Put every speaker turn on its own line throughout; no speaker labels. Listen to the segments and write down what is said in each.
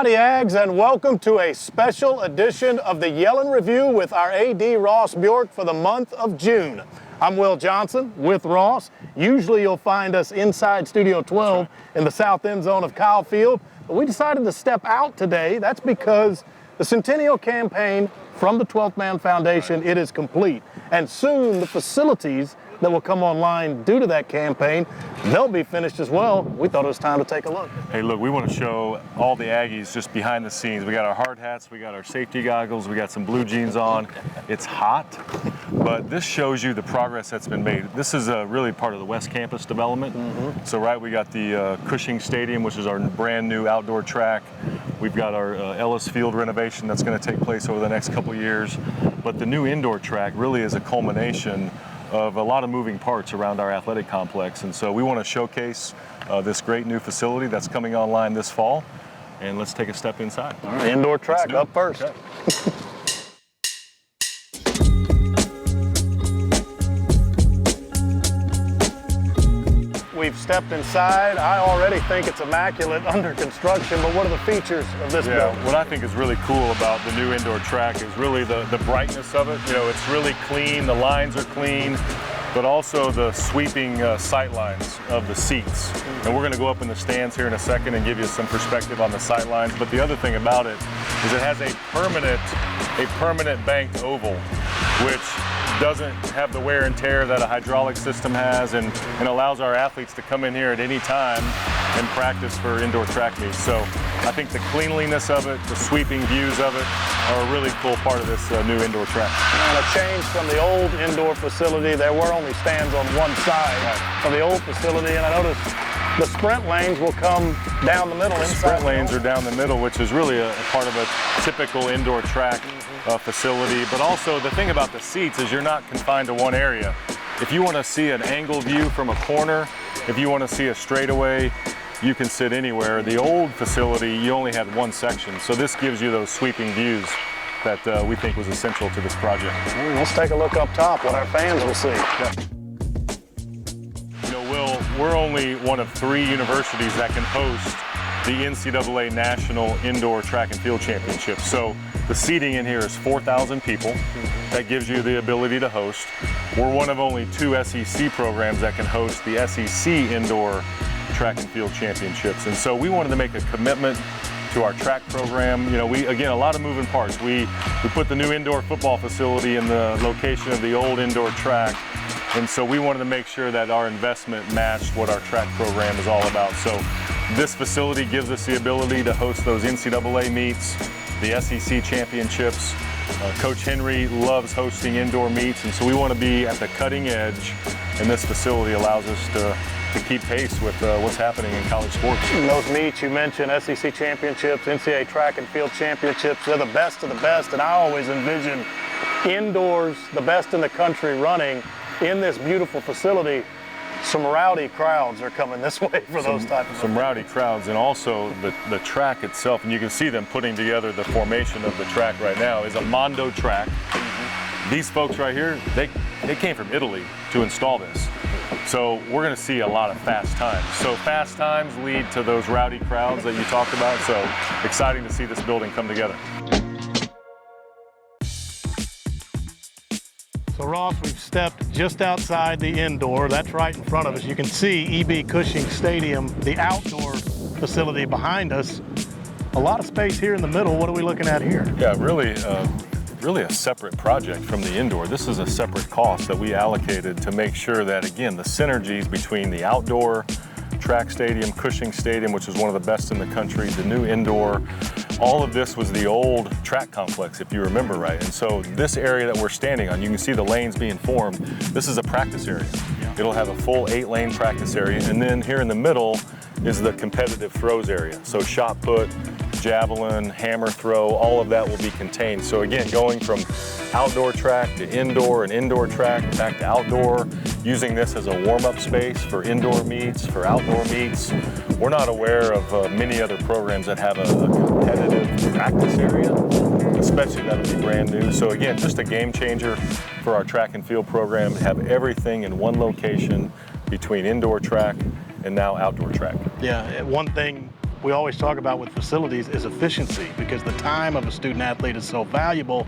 Howdy Ags, and welcome to a special edition of the Yellin' Review with our AD Ross Bjork for the month of June. I'm Will Johnson with Ross. Usually you'll find us inside Studio 12 in the south end zone of Kyle Field, but we decided to step out today. That's because the Centennial Campaign from the 12th Man Foundation, it is complete. And soon the facilities that will come online due to that campaign, they'll be finished as well. We thought it was time to take a look.
Hey, look, we want to show all the Aggies just behind the scenes. We got our hard hats, we got our safety goggles, we got some blue jeans on. It's hot, but this shows you the progress that's been made. This is really part of the West Campus development. So, right, we got the Cushing Stadium, which is our brand new outdoor track. We've got our Ellis Field renovation that's going to take place over the next couple years. But the new indoor track really is a culmination of a lot of moving parts around our athletic complex. And so we want to showcase this great new facility that's coming online this fall. And let's take a step inside.
All right, indoor track up first.
Okay.
We've stepped inside. I already think it's immaculate under construction, but what are the features of this building?
What I think is really cool about the new indoor track is really the brightness of it. You know, it's really clean, the lines are clean, but also the sweeping sight lines of the seats. And we're gonna go up in the stands here in a second and give you some perspective on the sight lines. But the other thing about it is it has a permanent banked oval, which doesn't have the wear and tear that a hydraulic system has, and allows our athletes to come in here at any time and practice for indoor track meets. So I think the cleanliness of it, the sweeping views of it are a really cool part of this new indoor track.
And a change from the old indoor facility. There were only stands on one side of the old facility, and I noticed the sprint lanes will come down the middle.
The sprint lanes are down the middle, which is really a part of a typical indoor track facility. But also the thing about the seats is you're not confined to one area. If you want to see an angle view from a corner, if you want to see a straightaway, you can sit anywhere. The old facility, you only had one section. So this gives you those sweeping views that we think was essential to this project.
Let's take a look up top, what our fans will see.
Yeah. You know, Will, we're only one of 3 universities that can host the NCAA National Indoor Track and Field Championships. So the seating in here is 4,000 people. That gives you the ability to host. We're one of only 2 SEC programs that can host the SEC Indoor Track and Field Championships. And so we wanted to make a commitment to our track program. You know, again, a lot of moving parts. We put the new indoor football facility in the location of the old indoor track. And so we wanted to make sure that our investment matched what our track program is all about. So this facility gives us the ability to host those NCAA meets, the SEC championships. Coach Henry loves hosting indoor meets, and so we want to be at the cutting edge, and this facility allows us to keep pace with what's happening in college sports.
In those meets you mentioned, SEC championships, NCAA track and field championships, they're the best of the best, and I always envision indoors, the best in the country running in this beautiful facility. Some rowdy crowds are coming this way for those type of
Some rowdy crowds, and also the track itself, and you can see them putting together the formation of the track right now, is a Mondo track. These folks right here, they came from Italy to install this. So we're going to see a lot of fast times. So fast times lead to those rowdy crowds that you talked about. So exciting to see this building come together.
So Ross, we've stepped just outside the indoor. That's right in front of us. You can see EB Cushing Stadium, the outdoor facility behind us. A lot of space here in the middle. What are we looking at here?
Yeah, really a separate project from the indoor. This is a separate cost that we allocated to make sure that, again, the synergies between the outdoor track stadium, Cushing Stadium, which is one of the best in the country, the new indoor, all of this was the old track complex, if you remember right. And so this area that we're standing on, you can see the lanes being formed. This is a practice area. It'll have a full 8-lane practice area. And then here in the middle is the competitive throws area. So shot put, javelin, hammer throw, all of that will be contained. So again, going from outdoor track to indoor and indoor track back to outdoor, using this as a warm-up space for indoor meets, for outdoor meets. We're not aware of many other programs that have a competitive practice area, especially that'll be brand new. So again, just a game changer for our track and field program to have everything in one location between indoor track and now outdoor track.
Yeah, one thing we always talk about with facilities is efficiency, because the time of a student athlete is so valuable.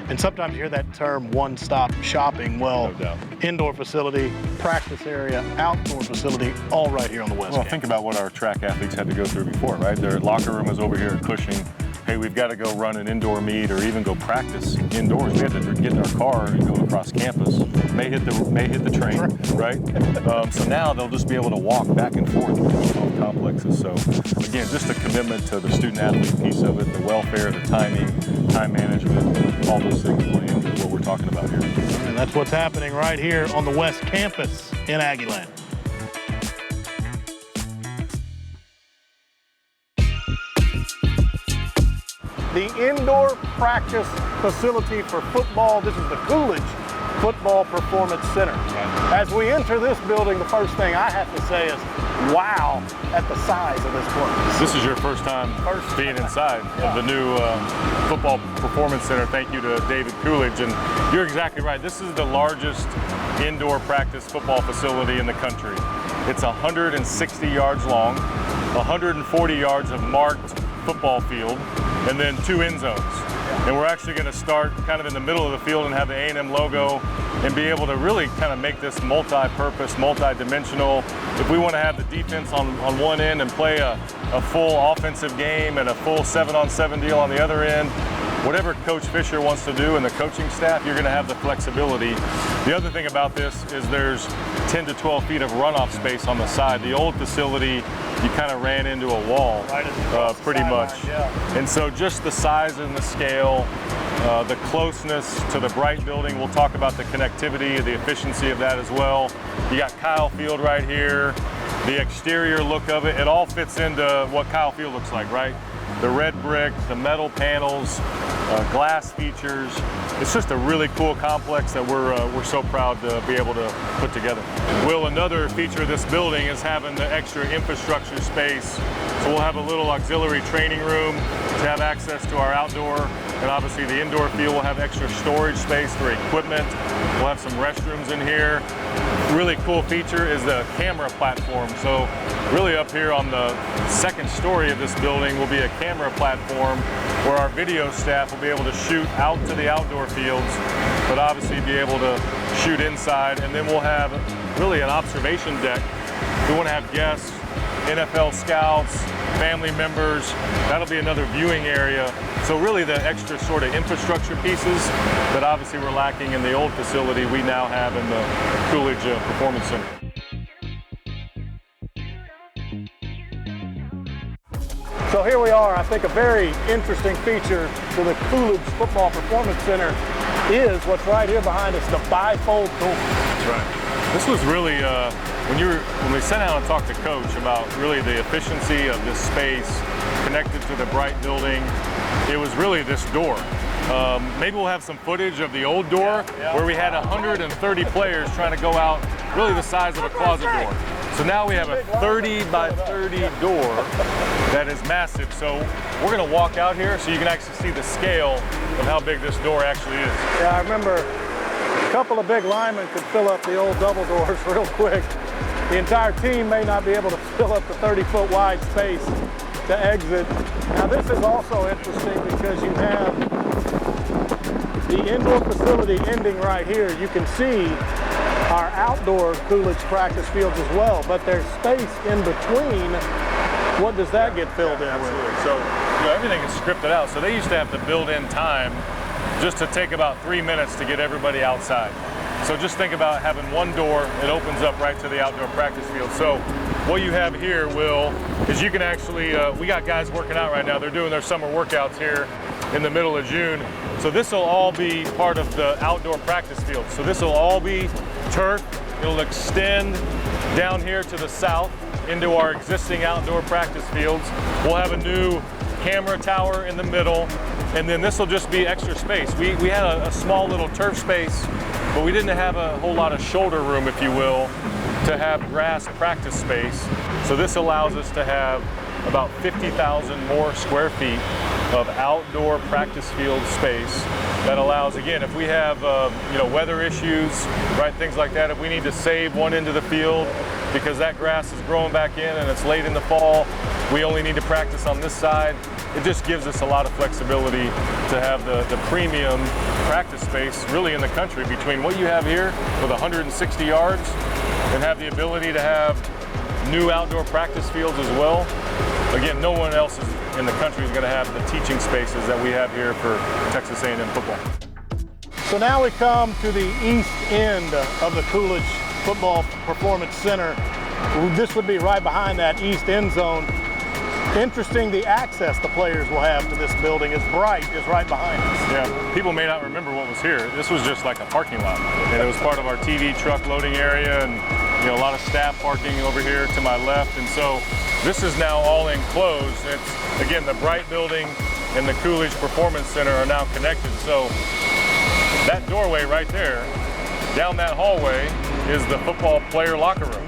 And sometimes you hear that term one-stop shopping. Well,
No doubt.
Indoor facility, practice area, outdoor facility, all right here on the West
Well,
Campus.
think about what our track athletes had to go through before, right? Their locker room was over here at Cushing. Hey, we've got to go run an indoor meet or even go practice indoors. We had to get in our car and go across campus. May hit the train, right? So now they'll just be able to walk back and forth between both complexes. So again, just a commitment to the student athlete piece of it, the welfare, the timing, time management, all those things play into what we're talking about here.
And that's what's happening right here on the West Campus in Aggieland. The indoor practice facility for football. This is the Coolidge Football Performance Center. As we enter this building, the first thing I have to say is, wow, at the size of this place.
This is your first time being inside of the new Football Performance Center. Thank you to David Coolidge. And you're exactly right. This is the largest indoor practice football facility in the country. It's 160 yards long, 140 yards of marked football field, and then 2 end zones. And we're actually going to start kind of in the middle of the field and have the A&M logo and be able to really kind of make this multi-purpose, multi-dimensional. If we want to have the defense on one end and play a full offensive game and a full 7-on-7 deal on the other end, whatever Coach Fisher wants to do and the coaching staff, you're going to have the flexibility. The other thing about this is there's 10 to 12 feet of runoff space on the side. The old facility, you kind of ran into a wall, pretty much. And so just the size and the scale, the closeness to the Bright building, we'll talk about the connectivity, the efficiency of that as well. You got Kyle Field right here, the exterior look of it, it all fits into what Kyle Field looks like, right? The red brick, the metal panels, glass features. It's just a really cool complex that we're so proud to be able to put together. Will, another feature of this building is having the extra infrastructure space. So we'll have a little auxiliary training room to have access to our outdoor, and obviously the indoor field will have extra storage space for equipment. We'll have some restrooms in here. Really cool feature is the camera platform. So really up here on the second story of this building will be a camera platform where our video staff will be able to shoot out to the outdoor fields, but obviously be able to shoot inside. And then we'll have really an observation deck. We want to have guests, NFL scouts, family members. That'll be another viewing area. So really the extra sort of infrastructure pieces that obviously we're lacking in the old facility, we now have in the Coolidge Performance Center.
So here we are. I think a very interesting feature to the Coolidge Football Performance Center is what's right here behind us, the bifold door.
That's right. This was really, when we sat down and talked to Coach about really the efficiency of this space connected to the Bright building, it was really this door. Maybe we'll have some footage of the old door where we had 130 players trying to go out, really the size of a closet door. So now we have a 30 by 30 door that is massive. So we're going to walk out here so you can actually see the scale of how big this door actually is.
Yeah, I remember a couple of big linemen could fill up the old double doors real quick. The entire team may not be able to fill up the 30-foot wide space to exit. Now this is also interesting because you have the indoor facility ending right here. You can see our outdoor Coolidge practice fields as well, but there's space in between. What does that get filled in with?
So everything is scripted out. So they used to have to build in time just to take about 3 minutes to get everybody outside. So just think about having one door, it opens up right to the outdoor practice field. So what you have here, Will, is you can actually, we got guys working out right now. They're doing their summer workouts here in the middle of June. So this will all be part of the outdoor practice field. So this will all be turf. It'll extend down here to the south into our existing outdoor practice fields. We'll have a new camera tower in the middle, and then this will just be extra space. We had a small little turf space, but we didn't have a whole lot of shoulder room, if you will, to have grass practice space. So this allows us to have about 50,000 more square feet of outdoor practice field space that allows, again, if we have weather issues, right, things like that, if we need to save one end of the field, because that grass is growing back in and it's late in the fall. We only need to practice on this side. It just gives us a lot of flexibility to have the premium practice space really in the country between what you have here with 160 yards and have the ability to have new outdoor practice fields as well. Again, no one else in the country is going to have the teaching spaces that we have here for Texas A&M football.
So now we come to the east end of the Coolidge Football Performance Center. This would be right behind that east end zone. Interesting, the access the players will have to this building is Bright is right behind us.
Yeah, people may not remember what was here. This was just like a parking lot, and it was part of our TV truck loading area, and a lot of staff parking over here to my left. And so this is now all enclosed. It's, again, the Bright building and the Coolidge Performance Center are now connected. So that doorway right there, down that hallway, is the football player locker room.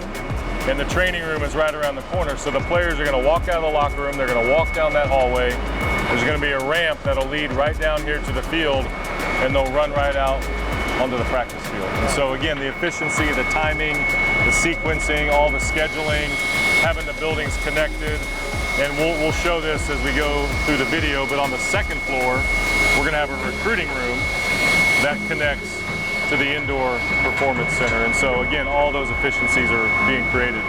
And the training room is right around the corner. So the players are going to walk out of the locker room, they're going to walk down that hallway. There's going to be a ramp that'll lead right down here to the field, and they'll run right out onto the practice field. And so again, the efficiency, the timing, the sequencing, all the scheduling, having the buildings connected. And we'll show this as we go through the video, but on the second floor, we're going to have a recruiting room that connects to the indoor performance center. And so again, all those efficiencies are being created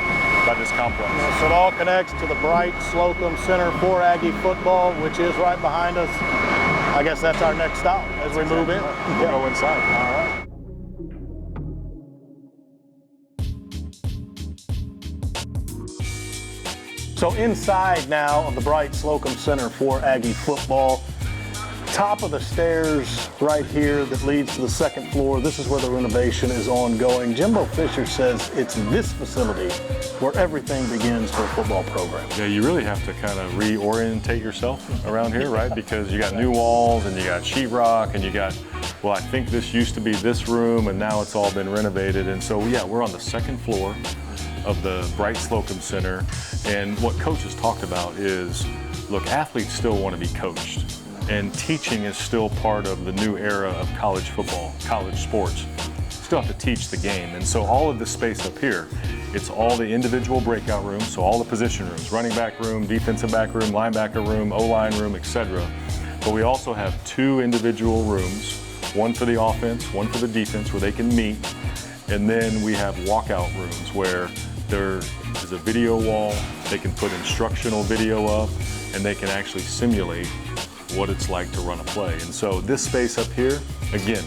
by this complex.
So it all connects to the Bright Slocum Center for Aggie football, which is right behind us. I guess that's our next stop as we move in.
We'll go inside.
All right. So inside now of the Bright Slocum Center for Aggie football, top of the stairs right here that leads to the second floor. This is where the renovation is ongoing. Jimbo Fisher says it's this facility where everything begins for a football program.
Yeah, you really have to kind of reorientate yourself around here, right? Because you got new walls and you got sheetrock and you got, well, I think this used to be this room and now it's all been renovated. And so, yeah, we're on the second floor of the Bright Slocum Center. And what Coach has talked about is, look, athletes still want to be coached. And teaching is still part of the new era of college football, college sports. Still have to teach the game. And so all of the space up here, it's all the individual breakout rooms, so all the position rooms, running back room, defensive back room, linebacker room, O-line room, etc. But we also have two individual rooms, one for the offense, one for the defense, where they can meet. And then we have walkout rooms where there is a video wall, they can put instructional video up, and they can actually simulate what it's like to run a play. And so this space up here, again,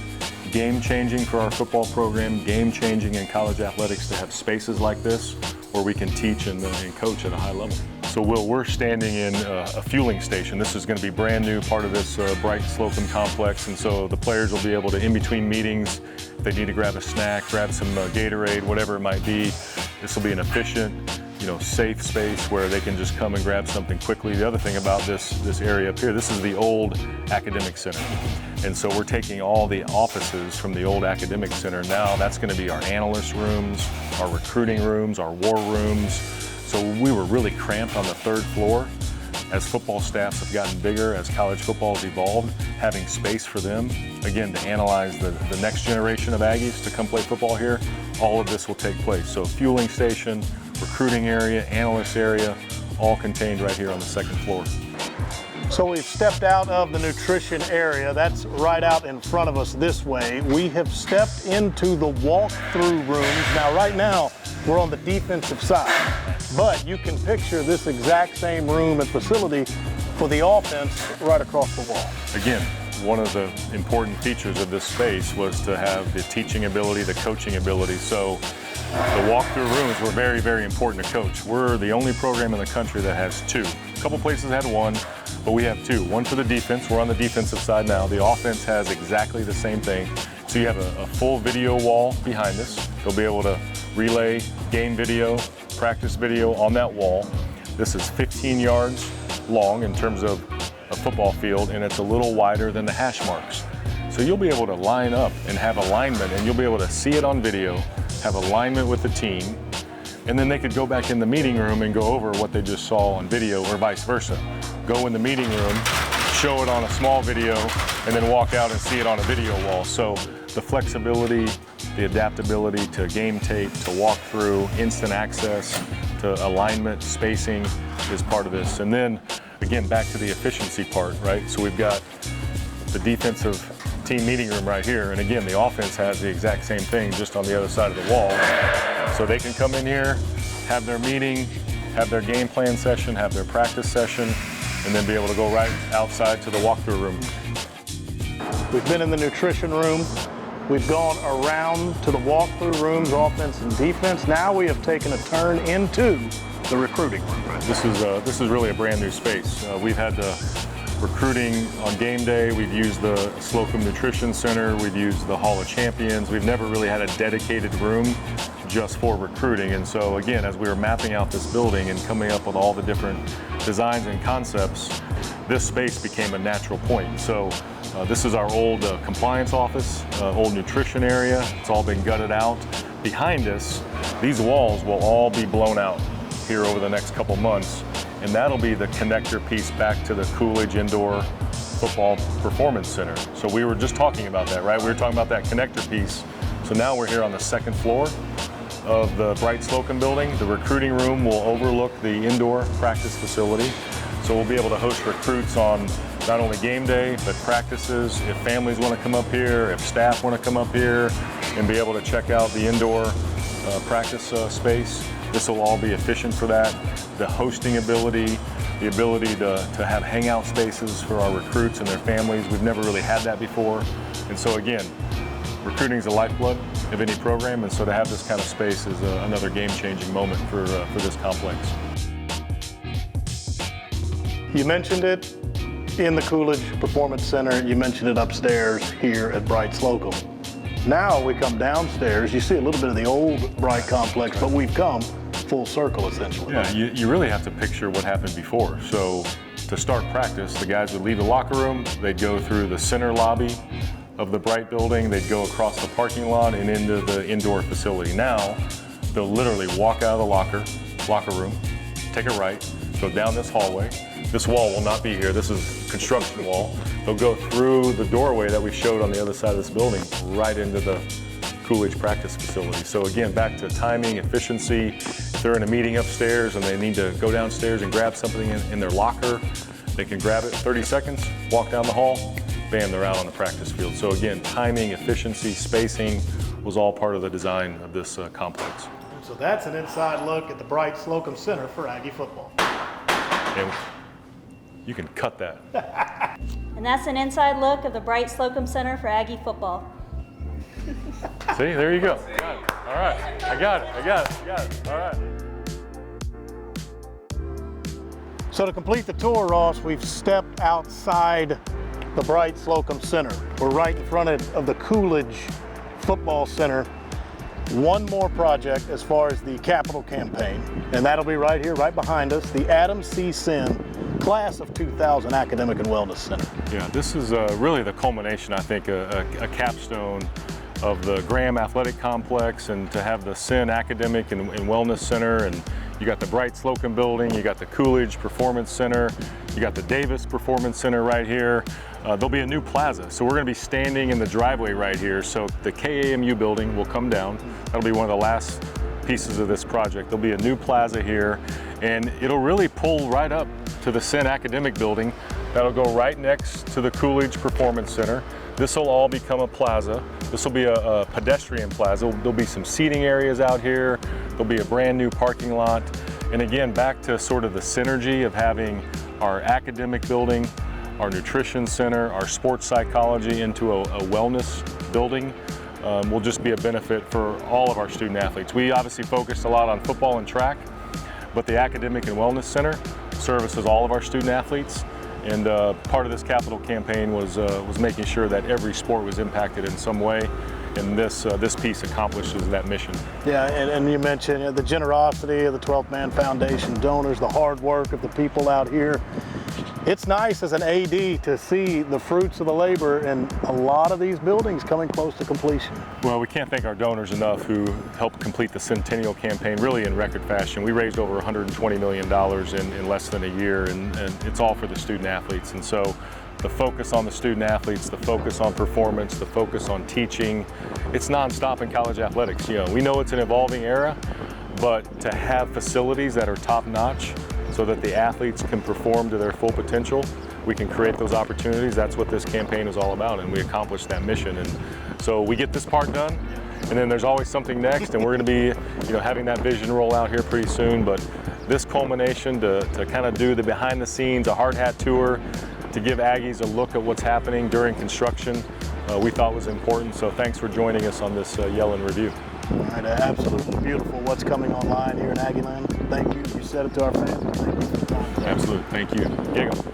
game-changing for our football program, game-changing in college athletics to have spaces like this where we can teach and coach at a high level. So we're standing in a fueling station. This is going to be brand new, part of this Bright Slocum complex, and so the players will be able to, in between meetings, if they need to grab a snack, grab some Gatorade, whatever it might be, this will be an efficient, safe space where they can just come and grab something quickly. The other thing about this area up here, this is the old academic center. And so we're taking all the offices from the old academic center. Now that's going to be our analyst rooms, our recruiting rooms, our war rooms. So we were really cramped on the third floor. As football staffs have gotten bigger, as college football has evolved, having space for them, again, to analyze the next generation of Aggies to come play football here, all of this will take place. So fueling station, recruiting area, analyst area, all contained right here on the second floor.
So we've stepped out of the nutrition area. That's right out in front of us this way. We have stepped into the walk-through rooms. Now, right now, we're on the defensive side, but you can picture this exact same room and facility for the offense right across the wall.
Again, one of the important features of this space was to have the teaching ability, the coaching ability. So the walk-through rooms were very, very important to coach. We're the only program in the country that has two. A couple places had one, but we have two. One for the defense. We're on the defensive side now. The offense has exactly the same thing. So you have a full video wall behind us. They'll be able to relay game video, practice video on that wall. This is 15 yards long in terms of a football field, and it's a little wider than the hash marks. So you'll be able to line up and have alignment, and you'll be able to see it on video, have alignment with the team, and then they could go back in the meeting room and go over what they just saw on video, or vice versa. Go in the meeting room, show it on a small video, and then walk out and see it on a video wall. So the flexibility, the adaptability to game tape, to walk through, instant access, to alignment, spacing is part of this. And then, again, back to the efficiency part, right? So we've got the defensive team meeting room right here, and again, the offense has the exact same thing just on the other side of the wall. So they can come in here, have their meeting, have their game plan session, have their practice session, and then be able to go right outside to the walkthrough room.
We've been in the nutrition room. We've gone around to the walkthrough rooms, offense and defense. Now we have taken a turn into the recruiting room.
This is really a brand new space. We've had the recruiting on game day. We've used the Slocum Nutrition Center. We've used the Hall of Champions. We've never really had a dedicated room just for recruiting. And so again, as we were mapping out this building and coming up with all the different designs and concepts, this space became a natural point. So this is our old compliance office, old nutrition area. It's all been gutted out. Behind us, these walls will all be blown out here over the next couple months, and that'll be the connector piece back to the Coolidge Indoor Football Performance Center. So we were just talking about that, right? We were talking about that connector piece. So now we're here on the second floor of the Bright Slocum building. The recruiting room will overlook the indoor practice facility. So we'll be able to host recruits on not only game day, but practices. If families want to come up here, if staff want to come up here and be able to check out the indoor practice space, this will all be efficient for that. The hosting ability, the ability to have hangout spaces for our recruits and their families. We've never really had that before. And so again, recruiting is the lifeblood of any program, and so to have this kind of space is another game-changing moment for this complex.
You mentioned it in the Coolidge Performance Center. You mentioned it upstairs here at Bright Slocum. Now we come downstairs. You see a little bit of the old Bright complex, but we've come full circle essentially.
Yeah, you really have to picture what happened before. So to start practice, the guys would leave the locker room, they'd go through the center lobby of the Bright building, they'd go across the parking lot and into the indoor facility. Now, they'll literally walk out of the locker room, take a right, go down this hallway. This wall will not be here. This is construction wall. They'll go through the doorway that we showed on the other side of this building right into the Coolidge practice facility. So again, back to timing, efficiency. If they're in a meeting upstairs and they need to go downstairs and grab something in their locker, they can grab it in 30 seconds, walk down the hall, bam, they're out on the practice field. So again, timing, efficiency, spacing was all part of the design of this complex.
So that's an inside look at the Bright Slocum Center for Aggie football.
And you can cut that.
And that's an inside look of the Bright Slocum Center for Aggie football.
See, there you go. Got it. All right, I got it. All right.
So to complete the tour, Ross, we've stepped outside the Bright Slocum Center. We're right in front of the Coolidge Football Center. One more project as far as the capital campaign, and that'll be right here, right behind us, the Adam C. Sin Class of 2000 Academic and Wellness Center.
Yeah, this is really the culmination, I think, a capstone of the Graham Athletic Complex, and to have the Sin Academic and Wellness Center, and you got the Bright Slocum building, you got the Coolidge Performance Center, you got the Davis Performance Center right here. There'll be a new plaza, so we're going to be standing in the driveway right here. So the KAMU building will come down. That'll be one of the last pieces of this project. There'll be a new plaza here, and it'll really pull right up to the Sin Academic building. That'll go right next to the Coolidge Performance Center. This will all become a plaza. This will be a pedestrian plaza. There'll be some seating areas out here. There'll be a brand new parking lot. And again, back to sort of the synergy of having our academic building, our nutrition center, our sports psychology into a wellness building will just be a benefit for all of our student athletes. We obviously focused a lot on football and track, but the Academic and Wellness Center services all of our student athletes. And part of this capital campaign was making sure that every sport was impacted in some way, and this piece accomplishes that mission.
Yeah, and you mentioned the generosity of the 12th Man Foundation donors, the hard work of the people out here. It's nice as an AD to see the fruits of the labor and a lot of these buildings coming close to completion.
Well, we can't thank our donors enough who helped complete the Centennial Campaign really in record fashion. We raised over $120 million in less than a year, and it's all for the student athletes. And so the focus on the student athletes, the focus on performance, the focus on teaching. It's nonstop in college athletics. You know, we know it's an evolving era, but to have facilities that are top-notch so that the athletes can perform to their full potential, we can create those opportunities. That's what this campaign is all about, and we accomplish that mission. And so we get this part done, and then there's always something next, and we're going to be, you know, having that vision roll out here pretty soon. But this culmination to kind of do the behind the scenes, a hard hat tour, to give Aggies a look at what's happening during construction, we thought was important. So thanks for joining us on this Yellen Review.
All right, absolutely beautiful what's coming online here in Aggieland. Thank you. You said it to our fans. Thank you for the time.
Absolutely. Thank you. Here you go.